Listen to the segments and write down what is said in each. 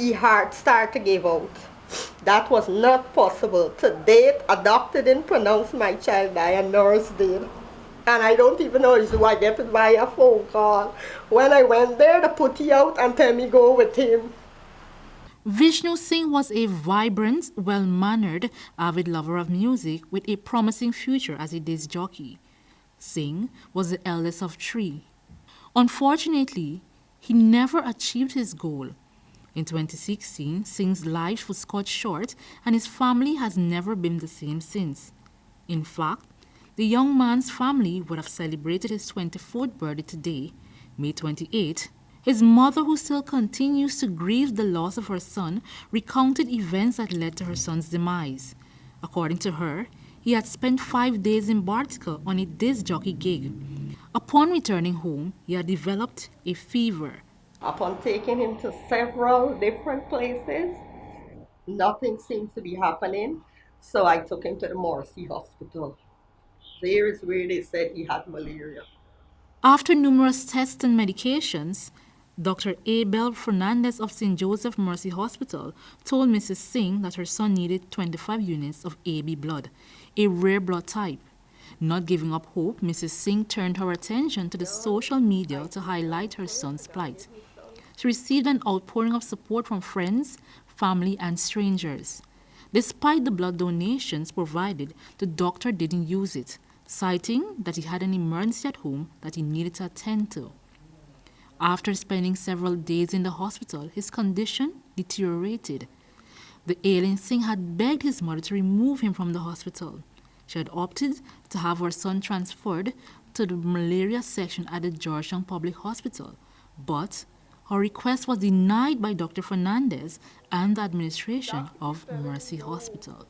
his heart started to give out. That was not possible. To date, a doctor didn't pronounce my child die, a nurse did. And I don't even know do I get it via phone call. When I went there, they put he out and tell me go with him. Vishnu Singh was a vibrant, well-mannered, avid lover of music with a promising future as a disc jockey. Singh was the eldest of three. Unfortunately, he never achieved his goal. In 2016, Singh's life was cut short and his family has never been the same since. In fact, the young man's family would have celebrated his 24th birthday today, May 28. His mother, who still continues to grieve the loss of her son, recounted events that led to her son's demise. According to her, he had spent 5 days in Bartica on a disc jockey gig. Upon returning home, he had developed a fever. Upon taking him to several different places, nothing seems to be happening. So I took him to the Morrissey Hospital. There is where they said he had malaria. After numerous tests and medications, Dr. Abel Fernandez of St. Joseph Mercy Hospital told Mrs. Singh that her son needed 25 units of AB blood, a rare blood type. Not giving up hope, Mrs. Singh turned her attention to the social media to highlight her son's plight. She received an outpouring of support from friends, family, and strangers. Despite the blood donations provided, the doctor didn't use it, citing that he had an emergency at home that he needed to attend to. After spending several days in the hospital, his condition deteriorated. The ailing Singh had begged his mother to remove him from the hospital. She had opted to have her son transferred to the malaria section at the Georgetown Public Hospital, but her request was denied by Dr. Fernandez and the administration of Mercy Hospital.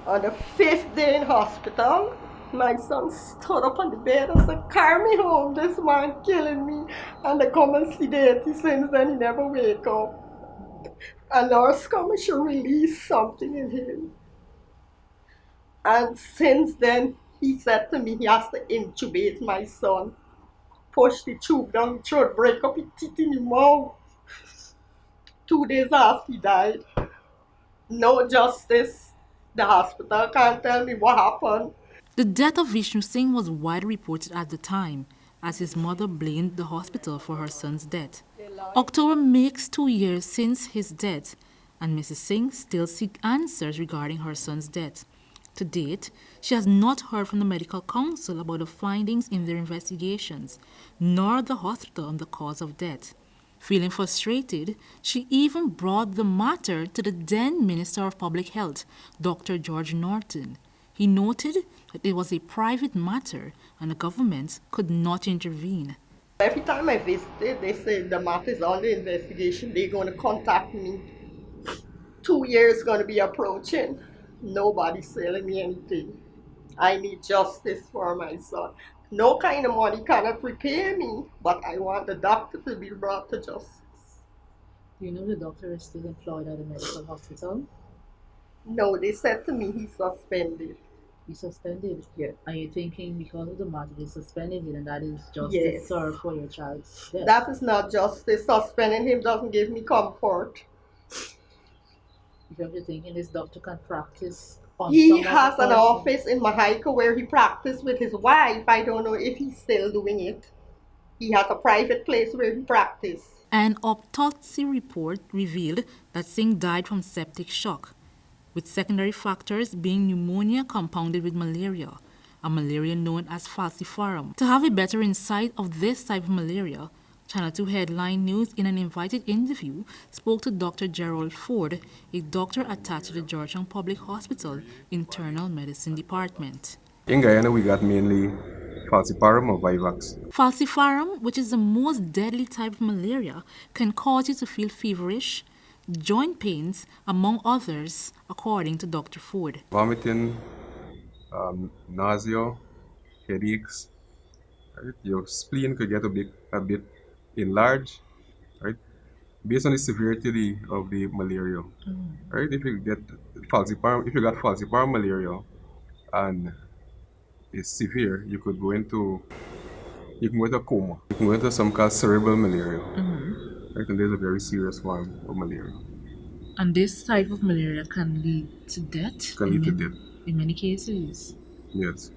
On the 5th day in hospital, my son stood up on the bed and said, carry me home, this man killing me. And they come and sedate him. Since then he never wake up. A nurse come and she released something in him. And since then, he said to me he has to intubate my son. Push the tube down his throat, break up his teeth in his mouth. 2 days after he died. No justice. The hospital can't tell me what happened. The death of Vishnu Singh was widely reported at the time, as his mother blamed the hospital for her son's death. October makes 2 years since his death, and Mrs. Singh still seeks answers regarding her son's death. To date, she has not heard from the medical council about the findings in their investigations, nor the hospital on the cause of death. Feeling frustrated, she even brought the matter to the then Minister of Public Health, Dr. George Norton. He noted that it was a private matter and the government could not intervene. Every time I visited, they said the matter is under investigation. They're going to contact me. 2 years going to be approaching. Nobody's selling me anything. I need justice for my son. No kind of money cannot repay me, but I want the doctor to be brought to justice. Do you know the doctor is still employed at the medical hospital? No, they said to me he's suspended. He's suspended. Yeah. Are you thinking because of the matter they suspended him and that is justice Yes. served for your child's death? That is not justice. Suspending him doesn't give me comfort. Because you're thinking this doctor can practice on He some other has an person. office in Mahaika where he practiced with his wife. I don't know if he's still doing it. He has a private place where he practiced. An autopsy report revealed that Singh died from septic shock, with secondary factors being pneumonia compounded with malaria, a malaria known as falciparum. To have a better insight of this type of malaria, Channel 2 Headline News, in an invited interview, spoke to Dr. Gerald Ford, a doctor attached to the Georgetown Public Hospital Internal Medicine Department. In Guyana, we got mainly falciparum or vivax. Falciparum, which is the most deadly type of malaria, can cause you to feel feverish, joint pains, among others, according to Dr. Ford. Vomiting, nausea, headaches. Right? Your spleen could get a bit enlarged, right? Based on the severity of the malaria, right? If you get falciparum, if you got falciparum malaria, and it's severe, you can go into a coma. You can go into some called cerebral malaria. Right? And there's a very serious form of malaria. And this type of malaria can lead to death. Can lead to death. In many cases. Yes.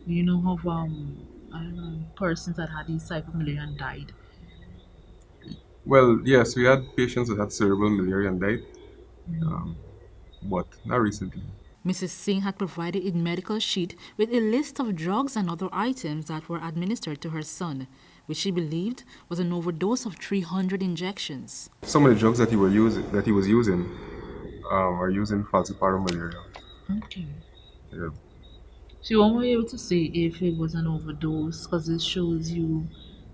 Do you know of I don't know, persons that had this type of malaria and died? Well, yes, we had patients that had cerebral malaria and died, but not recently. Mrs. Singh had provided a medical sheet with a list of drugs and other items that were administered to her son, which she believed was an overdose of 300 injections. Some of the drugs that he was using are using falciparum malaria. Okay. Yeah. So you won't be able to say if it was an overdose because it shows you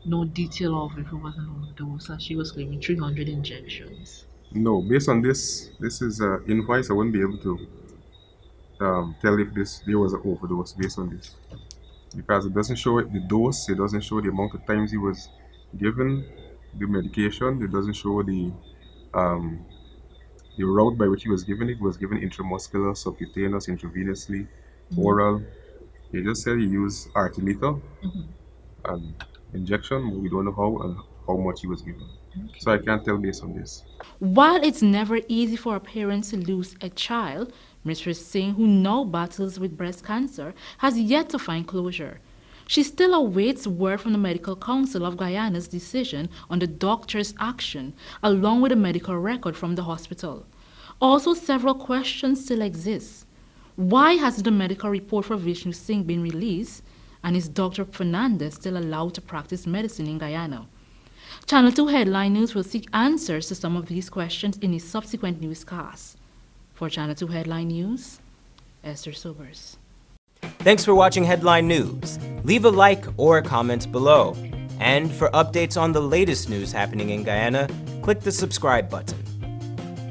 no detail of if it was an overdose, and she was claiming 300 injections. No, based on this is an invoice. I wouldn't be able to tell if there was an overdose based on this, because it doesn't show the dose, it doesn't show the amount of times he was given the medication, it doesn't show the route by which he was given it. It was given intramuscular, subcutaneous, intravenously, oral. He just said he used artemether and injection, but we don't know how and how much he was given. So I can't tell based on this. While it's never easy for a parent to lose a child, Mr. Singh, who now battles with breast cancer, has yet to find closure. She still awaits word from the Medical Council of Guyana's decision on the doctor's action, along with a medical record from the hospital. Also, several questions still exist. Why hasn't the medical report for Vishnu Singh been released? And is Dr. Fernandez still allowed to practice medicine in Guyana? Channel 2 Headline News will seek answers to some of these questions in a subsequent newscast. For Channel 2 Headline News, Esther Sobers. Thanks for watching Headline News. Leave a like or a comment below. And for updates on the latest news happening in Guyana, click the subscribe button.